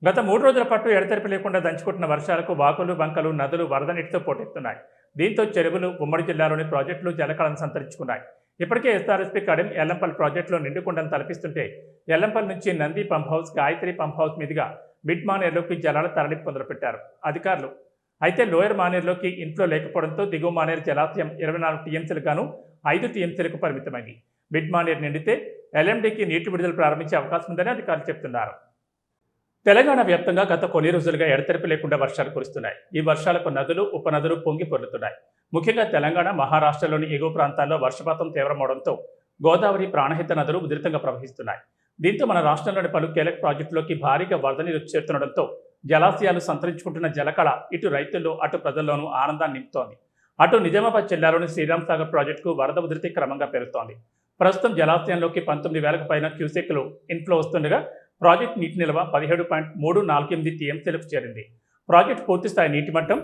గత 3 రోజుల పాటు ఎడతెరిపి లేకుండా దంచుకుంటున్న వర్షాలకు వాగులు, వంకలు, నదులు వరద నీటితో పోటెత్తున్నాయి. దీంతో చెరువులు, ఉమ్మడి జిల్లాలోని ప్రాజెక్టులు జలకళను సంతరించుకున్నాయి. ఇప్పటికే ఎస్ఆర్ఎస్పీ కడెం ఎల్లంపల్లి ప్రాజెక్టులో నిండుకుండను తలపిస్తుంటే ఎల్లంపల్లి నుంచి Nandi pump house, Gayatri pump house మీదుగా మిడ్ మానేర్లోకి జలాల తరలింపు మొదలుపెట్టారు అధికారులు. అయితే లోయర్ మానేర్లోకి ఇంట్లో లేకపోవడంతో దిగువ మానేరు జలాశయం 24 టీఎంసీలు గాను 5 టీఎంసీలకు పరిమితమైంది. మిడ్ మానేర్ నిండితే ఎల్ఎండికి నీటి విడుదల ప్రారంభించే అవకాశం ఉందని అధికారులు చెబుతున్నారు. తెలంగాణ వ్యాప్తంగా గత కొన్ని రోజులుగా ఎడతెరిపి లేకుండా వర్షాలు కురుస్తున్నాయి. ఈ వర్షాలకు నదులు, ఉపనదులు పొంగి పొర్లుతున్నాయి. ముఖ్యంగా తెలంగాణ, మహారాష్ట్రలోని ఎగువ ప్రాంతాల్లో వర్షపాతం తీవ్రమవడంతో గోదావరి, ప్రాణహిత నదులు ఉధృతంగా ప్రవహిస్తున్నాయి. దీంతో మన రాష్ట్రంలోని పలు కీలక ప్రాజెక్టులోకి భారీగా వరద నీరు చేరుతుండటంతో జలాశయాలు సంతరించుకుంటున్న జలకళ ఇటు రైతుల్లో, అటు ప్రజల్లోనూ ఆనందాన్ని నింపుతోంది. అటు నిజామాబాద్ జిల్లాలోని శ్రీరామ్ సాగర్ ప్రాజెక్టుకు వరద ఉధృతి క్రమంగా పెరుగుతోంది. ప్రస్తుతం జలాశయంలోకి 19,000కు పైన క్యూసెక్లు ఇన్ఫ్లో వస్తుండగా ప్రాజెక్టు నీటి నిల్వ 17.348 టీఎంసీలకు చేరింది. ప్రాజెక్టు పూర్తిస్థాయి నీటి మట్టం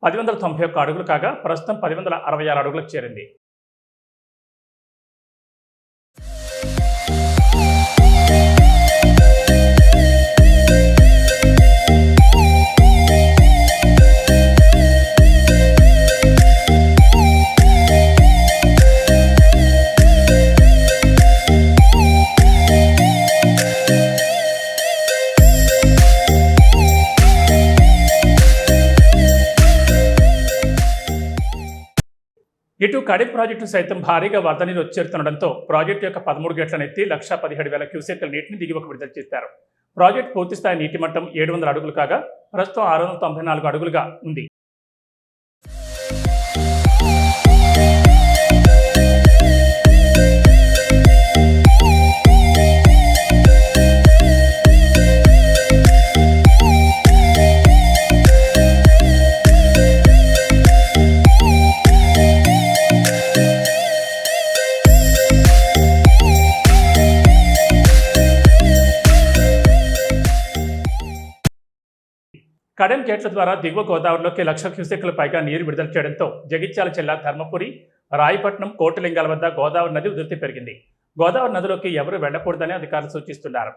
1091 అడుగులు కాగా ప్రస్తుతం 1066 అడుగులకు చేరింది. ఇటు కడెం ప్రాజెక్టు సైతం భారీగా వరద నీరు వచ్చేరుతుండటంతో ప్రాజెక్టు యొక్క 13 గేట్లను ఎత్తి 1,17,000 క్యూసెక్ల నీటిని దిగువకు విడుదల చేశారు. ప్రాజెక్టు పూర్తిస్థాయి నీటి మట్టం 700 అడుగులు కాగా ప్రస్తుతం 694 అడుగులుగా ఉంది. కడెం గేట్ల ద్వారా దిగువ గోదావరిలోకి 1,00,000 క్యూసెక్ల పైగా నీరు విడుదల చేయడంతో జగిత్యాల జిల్లా ధర్మపురి, రాయపట్నం, కోటిలింగాల వద్ద గోదావరి నది ఉధృతి పెరిగింది. గోదావరి నదిలోకి ఎవరూ వెళ్లకూడదని అధికారులు సూచిస్తున్నారు.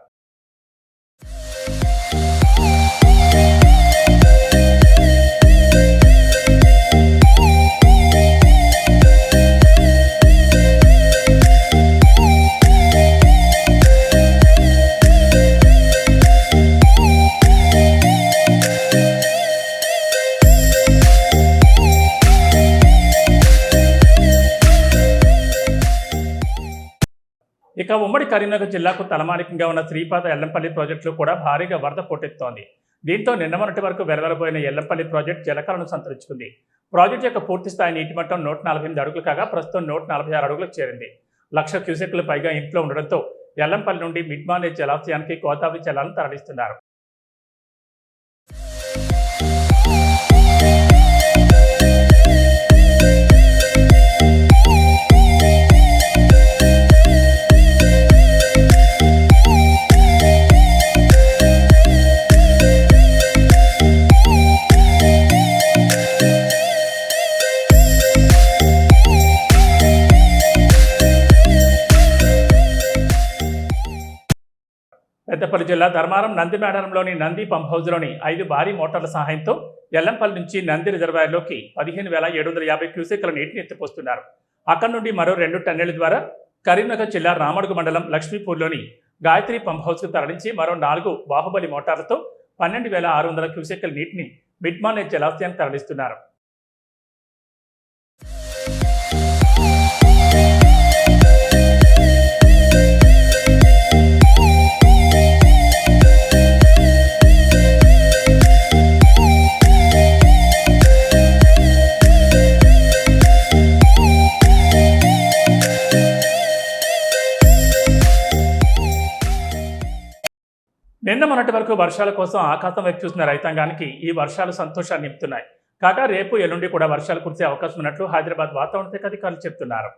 ఇక ఉమ్మడి కరీంనగర్ జిల్లాకు తలమానికంగా ఉన్న శ్రీపాద ఎల్లంపల్లి ప్రాజెక్టులో కూడా భారీగా వరద పోటెత్తోంది. దీంతో నిన్న మొన్నటి వరకు వెలవెలబోయిన ఎల్లంపల్లి ప్రాజెక్టు జలకళను సంతరించుకుంది. ప్రాజెక్టు యొక్క పూర్తిస్థాయి నీటి మట్టం 148 అడుగులు కాగా ప్రస్తుతం 146 అడుగులకు చేరింది. 1,00,000 క్యూసెక్లు పైగా ఇంట్లో ఉండడంతో ఎల్లంపల్లి నుండి మిడ్ మానేర్ జలాశయానికి గోదావరి జలాలను తరలిస్తున్నారు. పెద్దపల్లి జిల్లా ధర్మారం నందిమేడలంలోని నంది పంప్ హౌస్లోని 5 భారీ మోటార్ల సహాయంతో ఎల్లంపల్లి నుంచి నంది రిజర్వాయర్లోకి 15,750 క్యూసెక్ల నీటిని ఎత్తిపోస్తున్నారు. అక్కడి నుండి మరో 2 టన్నెళ్ల ద్వారా కరీంనగర్ జిల్లా రామడుగు మండలం లక్ష్మీపూర్లోని గాయత్రి పంప్ హౌస్కు తరలించి మరో 4 బాహుబలి మోటార్లతో 12,600 క్యూసెక్ల నీటిని మిడ్ మానేర్ జలాశయానికి తరలిస్తున్నారు. నిన్న మొన్నటి వరకు వర్షాల కోసం ఆకాశం వైపు చూసిన రైతాంగానికి ఈ వర్షాలు సంతోషాన్ని నింపుతున్నాయి. కాగా రేపు, ఎల్లుండి కూడా వర్షాలు కురిసే అవకాశం ఉన్నట్లు హైదరాబాద్ వాతావరణ శాఖ అధికారులు చెబుతున్నారు.